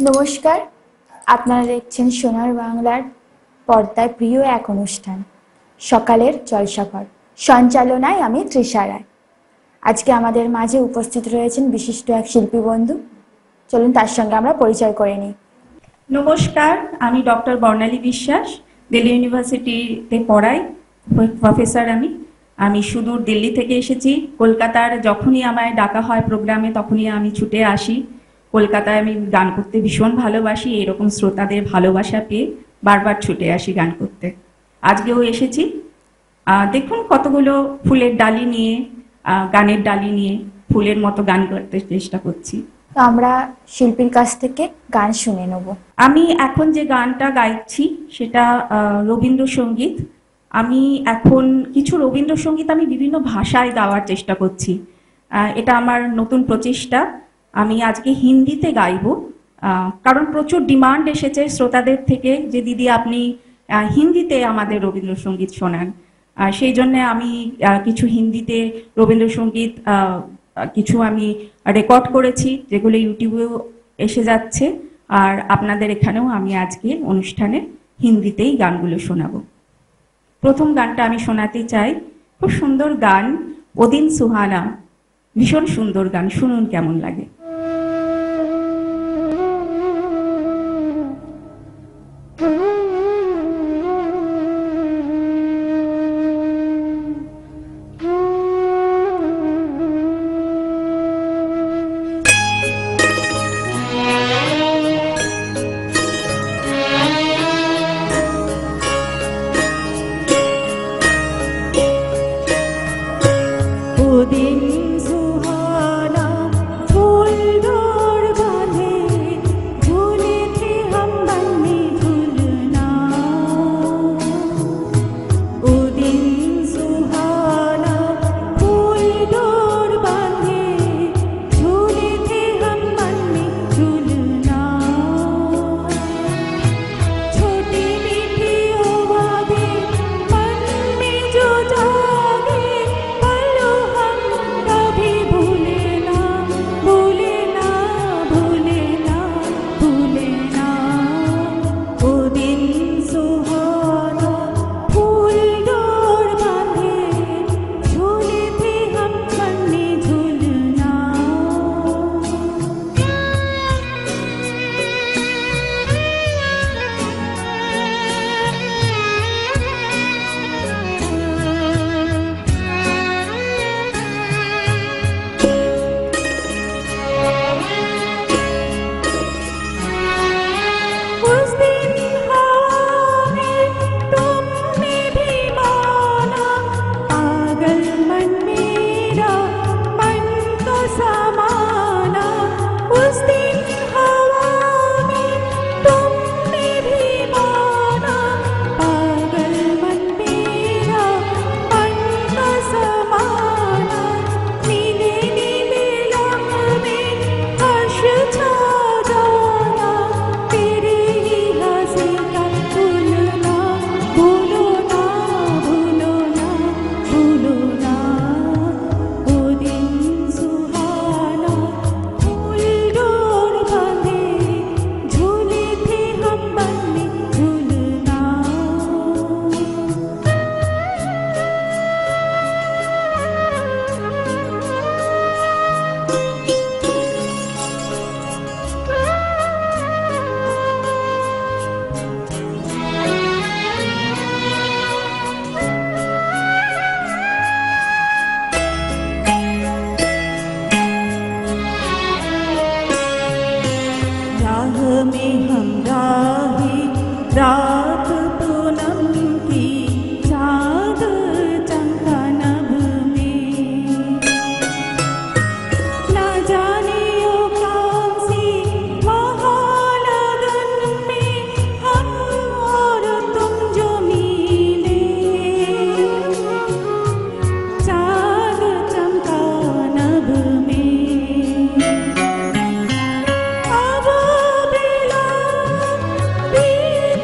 নমস্কার, আপনারা দেখছেন সোনার বাংলার পর্দায় প্রিয় এক অনুষ্ঠান সকালের জলসাঘর। সঞ্চালনায় আমি তৃষা রায়। আজকে আমাদের মাঝে উপস্থিত রয়েছেন বিশিষ্ট এক শিল্পী বন্ধু। চলুন তার সঙ্গে আমরা পরিচয় করে নিই। নমস্কার, আমি ডক্টর বর্ণালী বিশ্বাস, দিল্লি ইউনিভার্সিটিতে পড়াই, প্রফেসর। আমি সুদূর দিল্লি থেকে এসেছি। কলকাতার যখনই আমায় ডাকা হয় প্রোগ্রামে তখনই আমি ছুটে আসি। কলকাতায় আমি গান করতে ভীষণ ভালোবাসি, এরকম শ্রোতাদের ভালোবাসা পেয়ে বারবার ছুটে আসি গান করতে। আজকেও এসেছি। দেখুন কতগুলো ফুলের ডালি নিয়ে, গানের ডালি নিয়ে ফুলের মতো গান করতে চেষ্টা করছি। তো আমরা শিল্পীর কাছ থেকে গান শুনে নেব। আমি এখন যে গানটা গাইছি সেটা রবীন্দ্রসঙ্গীত। আমি এখন কিছু রবীন্দ্রসঙ্গীত আমি বিভিন্ন ভাষায় গাওয়ার চেষ্টা করছি। এটা আমার নতুন প্রচেষ্টা। আমি আজকে হিন্দিতে গাইবো, কারণ প্রচুর ডিমান্ড এসেছে শ্রোতাদের থেকে যে দিদি আপনি হিন্দিতে আমাদের রবীন্দ্রসঙ্গীত শোনান। সেই জন্য আমি কিছু হিন্দিতে রবীন্দ্রসঙ্গীত কিছু আমি রেকর্ড করেছি, যেগুলো ইউটিউবেও এসে যাচ্ছে। আর আপনাদের এখানেও আমি আজকে অনুষ্ঠানে হিন্দিতেই গানগুলো শোনাবো। প্রথম গানটা আমি শোনাতে চাই, খুব সুন্দর গান, ও দিন সুহানা। ভীষণ সুন্দর গান, শুনুন কেমন লাগে।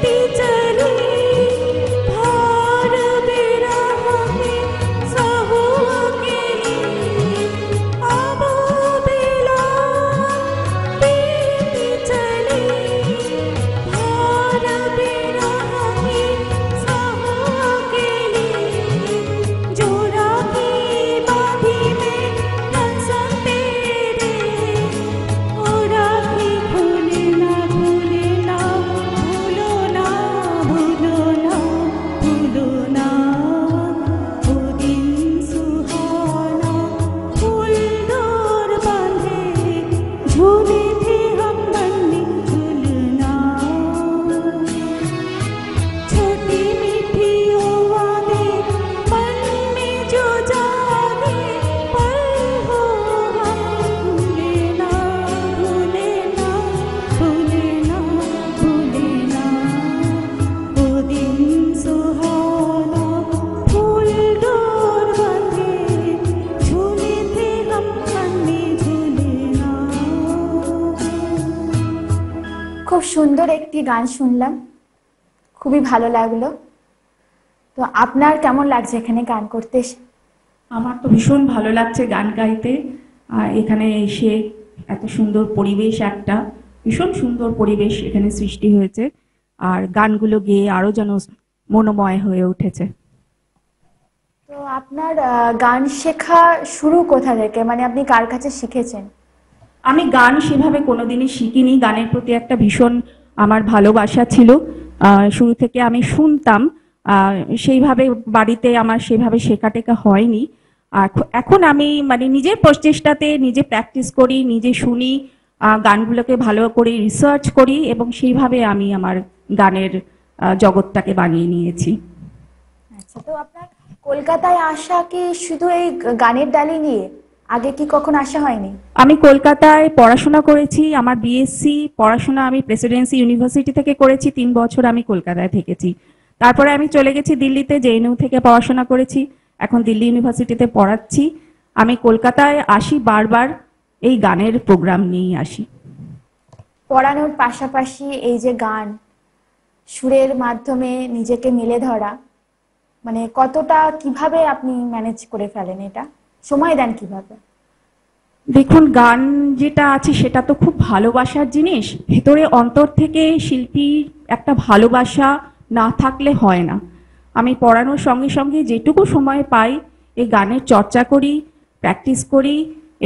teacher খুব সুন্দর একটি গান শুনলাম, খুবই ভালো লাগলো। তো আপনার কেমন লাগছে এখানে গান করতে এসে? আমার তো ভীষণ ভালো লাগছে গান গাইতে। এখানে এসে এত সুন্দর পরিবেশ, একটা ভীষণ সুন্দর পরিবেশ এখানে সৃষ্টি হয়েছে, আর গানগুলো গেয়ে আরো যেন মনোময় হয়ে উঠেছে। তো আপনার গান শেখা শুরু কোথা থেকে, মানে আপনি কার কাছে শিখেছেন? আমি গান সেভাবে কোনোদিনই শিখিনি। গানের প্রতি একটা ভীষণ আমার ভালোবাসা ছিল। শুরু থেকে আমি শুনতাম, সেইভাবে বাড়িতে আমার সেভাবে শেখা টেখা হয়নি। এখন আমি মানে নিজের প্রচেষ্টাতে নিজে প্র্যাকটিস করি, নিজে শুনি, গানগুলোকে ভালো করে রিসার্চ করি, এবং সেইভাবে আমি আমার গানের জগৎটাকে বানিয়ে নিয়েছি। আচ্ছা, তো আপনার কলকাতায় আসা কি শুধু এই গানের ডালি নিয়ে, আগে কি কখনো আসা হয়নি? আমি কলকাতায় পড়াশোনা করেছি। আমার বিএসসি পড়াশোনা আমি প্রেসিডেন্সি ইউনিভার্সিটি থেকে করেছি। 3 বছর আমি কলকাতায় থেকেছি। তারপরে আমি চলে গেছি দিল্লিতে, জেএনইউ থেকে পড়াশোনা করেছি। এখন দিল্লি ইউনিভার্সিটিতে পড়াচ্ছি। আমি কলকাতায় আসি বারবার, এই গানের প্রোগ্রাম নিয়েই আসি। পড়ানোর পাশাপাশি এই যে গান, সুরের মাধ্যমে নিজেকে মেলে ধরা, মানে কতটা কিভাবে আপনি ম্যানেজ করে ফেলেন, এটা সময় দেন কিভাবে? দেখুন, গান যেটা আছে সেটা তো খুব ভালোবাসার জিনিস। ভেতরে অন্তর থেকে শিল্পীর একটা ভালোবাসা না থাকলে হয় না। আমি পড়ানোর সঙ্গে সঙ্গে যেটুকু সময় পাই এই গানের চর্চা করি, প্র্যাকটিস করি,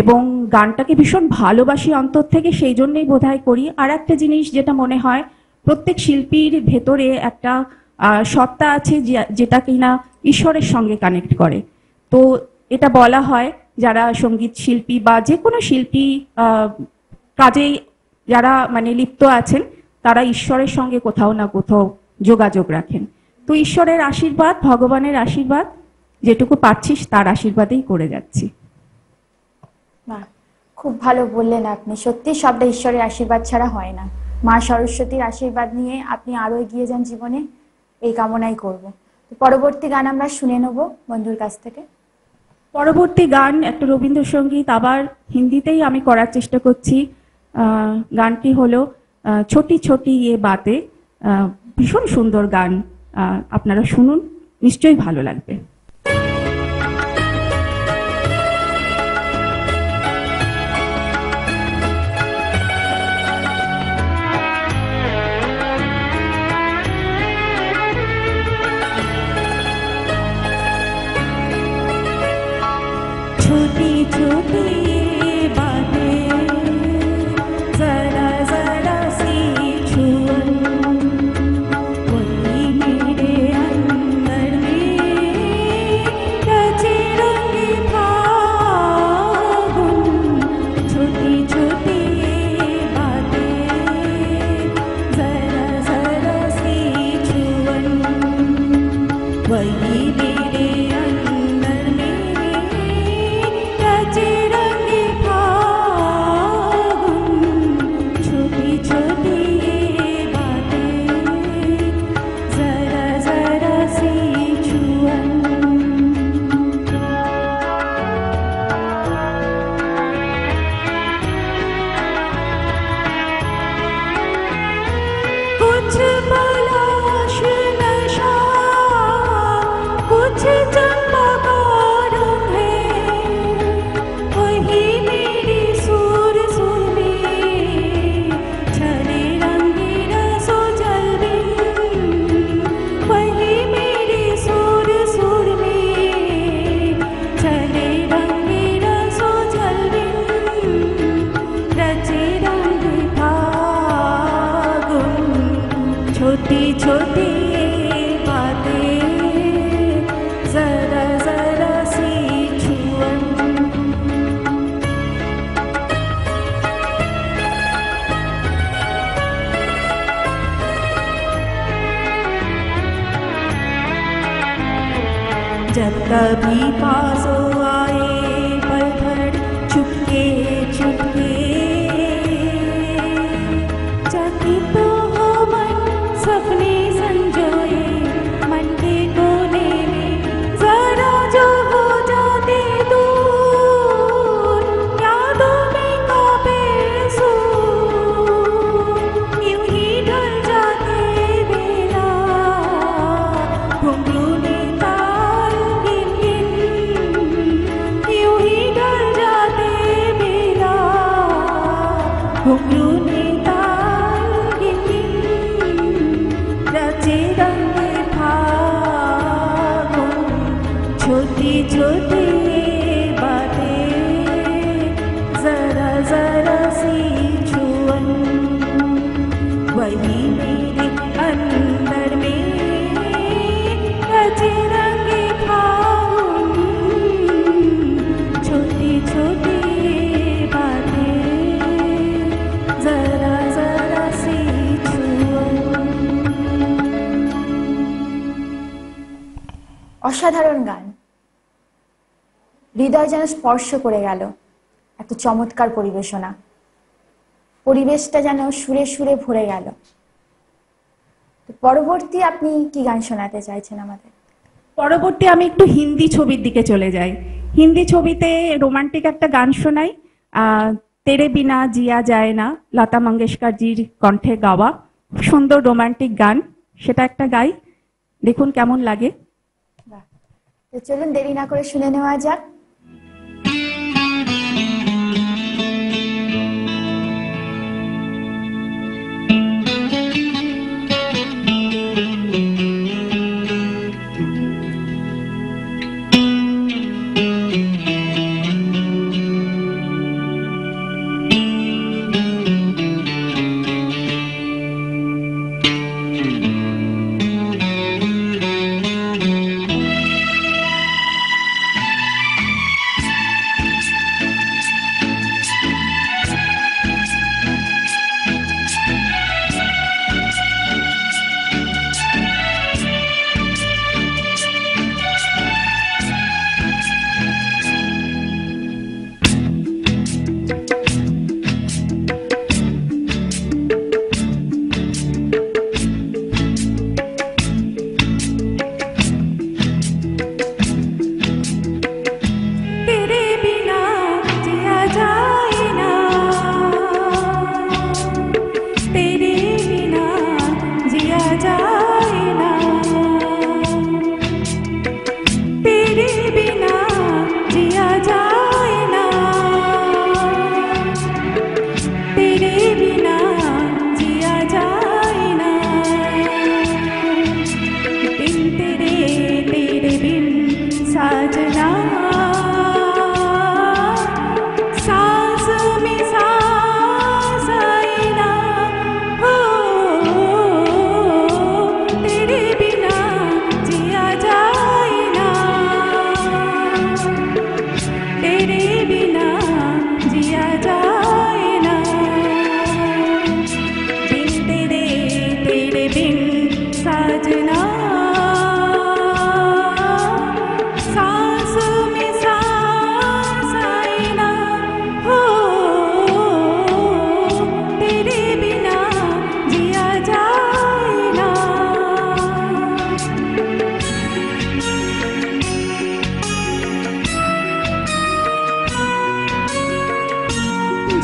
এবং গানটাকে ভীষণ ভালোবাসি অন্তর থেকে, সেই জন্যই বোধহয় করি। আর একটা জিনিস যেটা মনে হয়, প্রত্যেক শিল্পীর ভেতরে একটা সত্তা আছে যেটা কিনা ঈশ্বরের সঙ্গে কানেক্ট করে। তো এটা বলা হয়, যারা সঙ্গীত শিল্পী বা যে কোনো শিল্পী কাজেই যারা মানে লিপ্ত আছেন, তারা ঈশ্বরের সঙ্গে কোথাও না কোথাও যোগাযোগ রাখেন। তো ঈশ্বরের আশীর্বাদ, ভগবানের আশীর্বাদ, যেটুকু পাচ্ছিস তার আশীর্বাদেই করে যাচ্ছি। না, খুব ভালো বললেন আপনি। সত্যি সবটা ঈশ্বরের আশীর্বাদ ছাড়া হয় না। মা সরস্বতীর আশীর্বাদ নিয়ে আপনি আরো এগিয়ে যান জীবনে, এই কামনাই করব। তো পরবর্তী গান আমরা শুনে নেব বন্ধুর কাছ থেকে। পরবর্তী গান একটা রবীন্দ্রসঙ্গীত, আবার হিন্দিতেই আমি করার চেষ্টা করছি। গানটি হলো ছোটি ছোটি ইয়ে বাতে। ভীষণ সুন্দর গান, আপনারা শুনুন, নিশ্চয়ই ভালো লাগবে। छोटी छोटी बातें जरा जरा सी छुअन, वही मेरे अंदर में रचे रंग फागुन। छोटी छोटी बातें जरा जरा सी छुअन, वही मेरे अंदर में रचे रंग फागुन। छोटी छोटी बातें जरा जरा सी छुअन। कुछ पलाश नशा, कुछ चंपकार है, वही मेरी सुर सुर में छले रंगी रसो जलबिन। वही मेरी सुर सुर में छले रंगी रसो जलबिन, रचे रंग फागुन। छोटी छोटी बातें जरा जरा सी छुअन। जब कभी पासो आए पल भर चुपके चुपके, चकित हो मन सपने संजोए, मन के कोने में जरा जो हो जाते दूर, यादों में कांपे सूर। यूं ही অসাধারণ গান, হৃদয় যেন স্পর্শ করে গেল। এত চমৎকার পরিবেশনা, পরিবেশটা যেন সুরে সুরে ভরে গেল। তো পরবর্তী আপনি কি গান শোনাতে চাইছেন আমাদের? পরবর্তী আমি একটু হিন্দি ছবির দিকে চলে যাই। হিন্দি ছবিতে রোমান্টিক একটা গান শোনাই, তেরে বিনা জিয়া যায় না, লতা মঙ্গেশকরজির কণ্ঠে গাওয়া সুন্দর রোমান্টিক গান, সেটা একটা গাই, দেখুন কেমন লাগে। তো চলুন দেরি না করে শুনে নেওয়া যাক।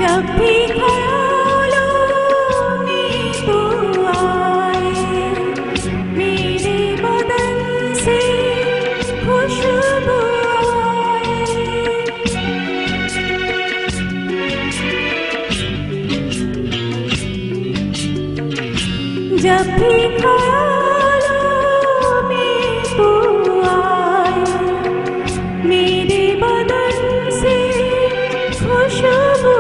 जब भी ख्यालों में तू आए, मेरे बदन से खुशबू आए। जब भी ख्यालों में तू आए, मेरे बदन से खुशबू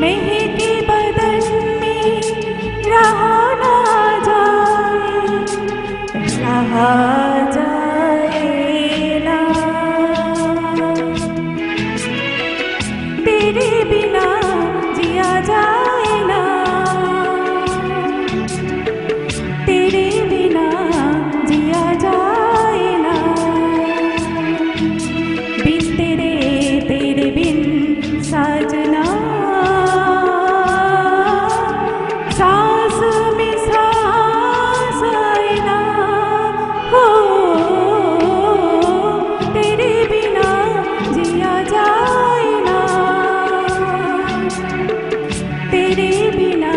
महके बदन में रहा ना जाए, रहा जाए ना, तेरे बिना जिया जाए ना, तेरे बिना जिया जाए ना, बिन तेरे तेरे बिन साजना, सांस में सांस आए ना, हो तेरे बिना जिया जाए ना, तेरे बिना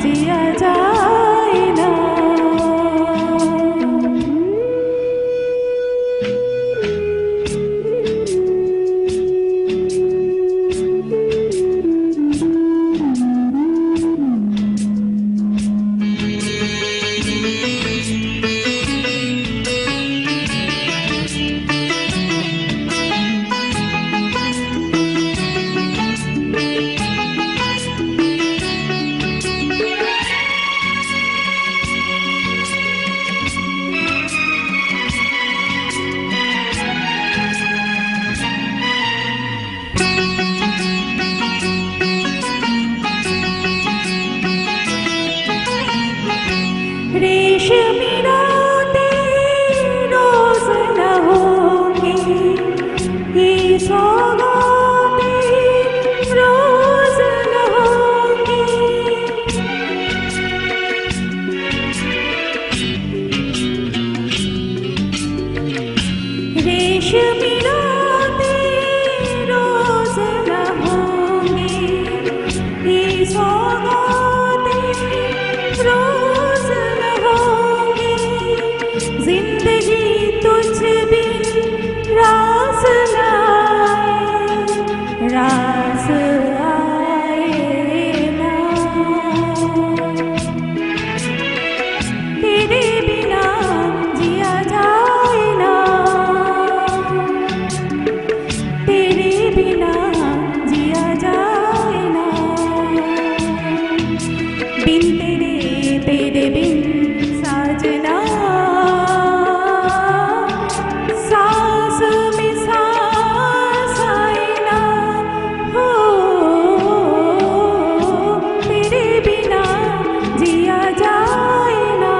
जिया जाए ना। रेशमी रातें सौगातें रोज न होंगी, जिंदगी तुझ बिन रास न आए, रास आए ना। तेरे बिना जिया जाए ना, तेरे बिना जिया जाए ना। बिन तेरे तेरे बिन साजना, सांस में सांस आए ना। हो तेरे बिना जिया जाए ना।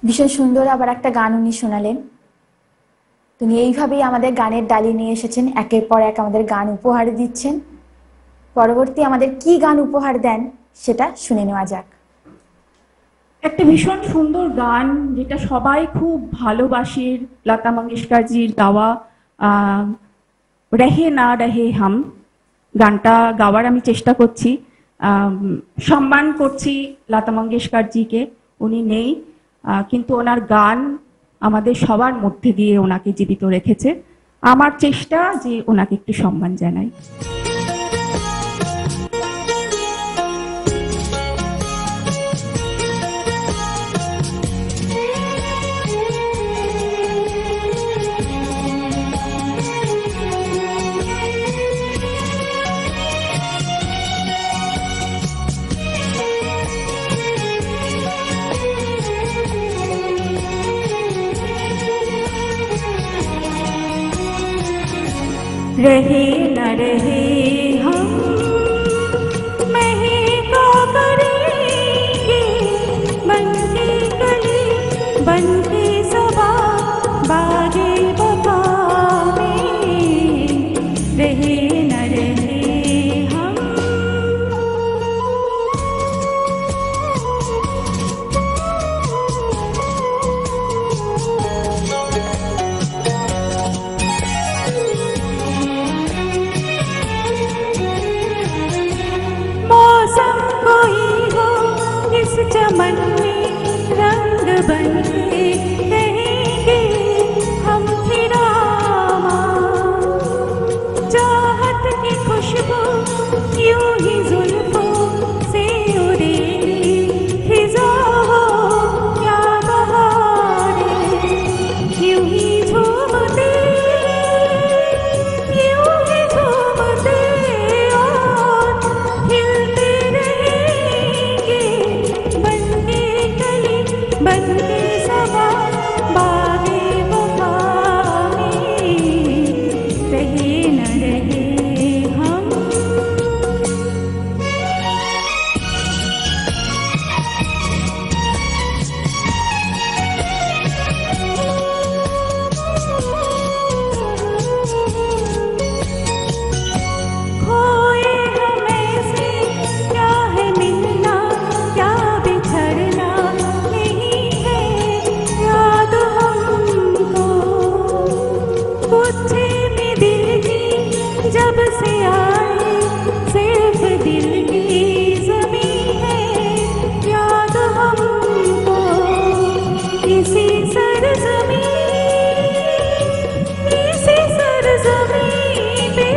ভীষণ সুন্দর আবার একটা গান উনি শোনালেন। তিনি এইভাবেই আমাদের গানের ডালি নিয়ে এসেছেন, একের পর এক আমাদের গান উপহার দিচ্ছেন। পরবর্তী আমাদের কি গান উপহার দেন সেটা শুনে নেওয়া যাক। একটা ভীষণ সুন্দর গান যেটা সবাই খুব ভালোবাসে, লতা মঙ্গেশকরজির গাওয়া রহে না রহে হাম। গানটা গাওয়ার আমি চেষ্টা করছি, সম্মান করছি লতা মঙ্গেশকরজিকে। উনি নেই, কিন্তু ওনার গান আমাদের সবার মধ্যে দিয়ে ওনাকে জীবিত রেখেছে। আমার চেষ্টা যে ওনাকে একটু সম্মান জানাই। रहे न रहे हम महका करेंगे, बनके कली बनके सबा बागे बका में। रहे न रहे हम। मौसम कोई हो इस चमन में रंग बनके रहेंगे हम फिर आमा। चाहत की खुशबू यूं ही जुल्फों से उड़ेगी, खिजा हो या बहारें यूं ही झूमते, यूं ही झूमते और खिलते रहेंगे। बनके कली बनके सबा बागे वफा में। रहे न रहे हम। खोए हमें से क्या है मिलना, क्या बिछड़ना नहीं है याद हमको। पूछे में दिल की जब से आए, सिर्फ दिल की ज़मीं है याद हमको। इसी सरज़मीं, इसी सरज़मीं पे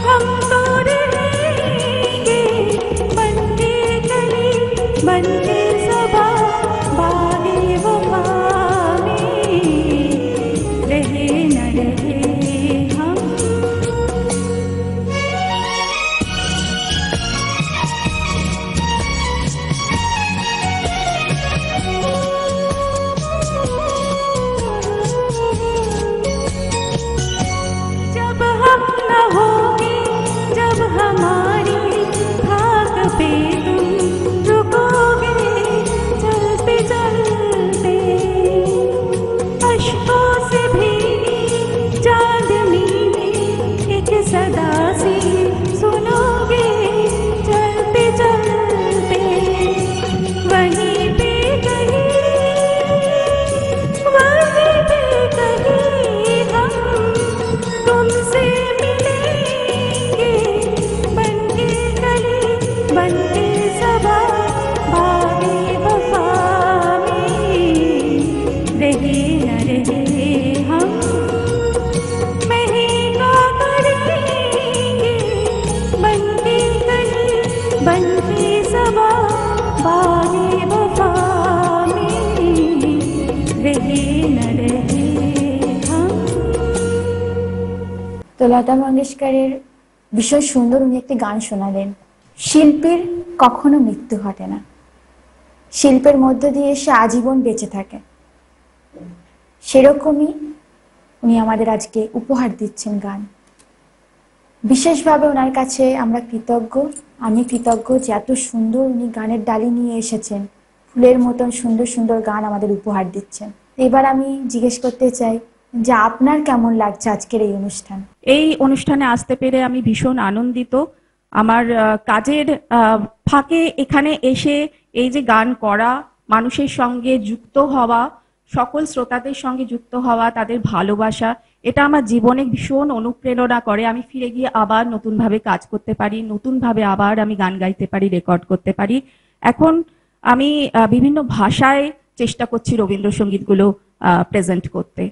हम तो रहेंगे। बनके कली बनके सबा बागे वफा में। रहे न रहे हम। जब हम न होंगे, जब हमारी थाक पे तुम रुकोगे, बनके सबा बागे वफा मेरी रहे न रहे हम। তো লতা মঙ্গেশকরের ভীষণ সুন্দর উনি একটি গান শোনালেন, শিল্পীর কখনো মৃত্যু ঘটে না, শিল্পের মধ্য দিয়ে সে আজীবন বেঁচে থাকে। সেরকমই উনি আমাদের আজকে উপহার দিচ্ছেন গান। বিশেষভাবে ওনার কাছে আমরা কৃতজ্ঞ, আমি কৃতজ্ঞ যে এত সুন্দর উনি গানের ডালি নিয়ে এসেছেন, ফুলের মতন সুন্দর সুন্দর গান আমাদের উপহার দিচ্ছেন। এবার আমি জিজ্ঞেস করতে চাই যে আপনার কেমন লাগছে আজকের এই অনুষ্ঠান? এই অনুষ্ঠানে আসতে পেরে আমি ভীষণ আনন্দিত। আমার কাজের ফাঁকে এখানে এসে এই যে গান করা, মানুষের সঙ্গে যুক্ত হওয়া, সকল শ্রোতাদের সঙ্গে যুক্ত হওয়া, তাদের ভালোবাসা, এটা আমার জীবনে ভীষণ অনুপ্রেরণা করে। আমি ফিরে গিয়ে আবার নতুনভাবে কাজ করতে পারি, নতুনভাবে আবার আমি গান গাইতে পারি, রেকর্ড করতে পারি। এখন আমি বিভিন্ন ভাষায় চেষ্টা করছি রবীন্দ্রসঙ্গীতগুলো প্রেজেন্ট করতে।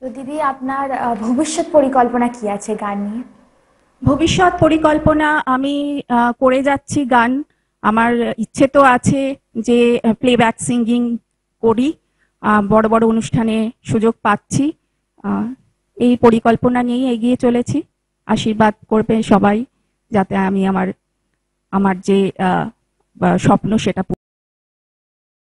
তো দিদি, আপনার ভবিষ্যৎ পরিকল্পনা কি আছে গান নিয়ে? ভবিষ্যৎ পরিকল্পনা আমি করে যাচ্ছি গান। আমার ইচ্ছে তো আছে যে প্লেব্যাক সিঙ্গিং করি, বড় বড় অনুষ্ঠানে সুযোগ পাচ্ছি। এই পরিকল্পনা নিয়েই এগিয়ে চলেছি। আশীর্বাদ করবে সবাই যাতে আমি আমার যে স্বপ্ন সেটা